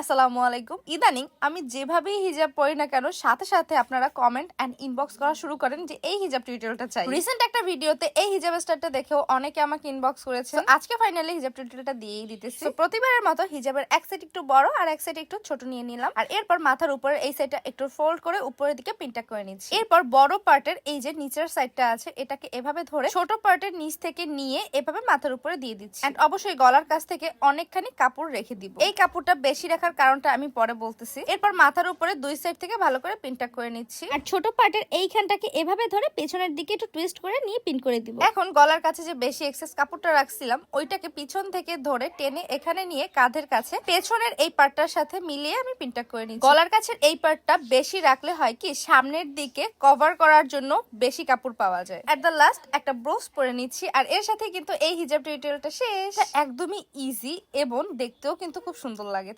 আসসালামু আলাইকুম। ইদানিং আমি যেভাবেই হিজাব পরি না কেন সাথে সাথে আপনারা কমেন্ট এন্ড ইনবক্স করা শুরু করেন যে এই হিজাব টিউটোরিয়ালটা চাই। রিসেন্ট একটা ভিডিওতে এই হিজাব স্টাইলটা দেখেও অনেকে আমাকে ইনবক্স করেছে। আজকে ফাইনালি হিজাব টিউটোরিয়ালটা দিয়েই দিতেছি। প্রতিবারের মতো হিজাবের এক সাইড একটু বড় আর এক সাইড একটু ছোট নিয়ে নিলাম, আর এরপর মাথার উপরে এই সাইডটা একটু ফোল্ড করে উপরের দিকে পিনটা করে নিচ্ছি। এরপর বড় পার্টের এই যে নিচের সাইডটা আছে এটাকে এভাবে ধরে ছোট পার্টের নিচ থেকে নিয়ে এভাবে মাথার উপরে দিয়ে দিচ্ছি। এন্ড অবশ্যই গলার কাছ থেকে অনেকখানি কাপড় রেখে দিব। এই কাপড়টা বেশি রাখার কারণটা আমি পরে বলতেছি। এরপর মাথার উপরে দুই সাইড থেকে ভালো করে পিনটা করে নিচ্ছি, আর ছোট পার্টের এইখানটাকে এভাবে ধরে পেছনের দিকে একটু টুইস্ট করে নিয়ে পিন করে দিব। এখন গলার কাছে যে বেশি এক্সেস কাপড়টা রাখছিলাম ওইটাকে পিছন থেকে ধরে টেনে এখানে নিয়ে কাঁধের কাছে পেছনের এই পার্টটার সাথে মিলিয়ে আমি পিনটা করে নিচ্ছি। গলার কাছের এই পার্টটা বেশি রাখলে হয় কি সামনের দিকে কভার করার জন্য বেশি কাপড় পাওয়া যায়। এট দ্য লাস্ট একটা ব্রোচ পরে নিচ্ছি, আর এর সাথে কিন্তু এই হিজাব টিউটোরিয়ালটা শেষ। একদমই ইজি এবং দেখতেও কিন্তু খুব সুন্দর লাগে।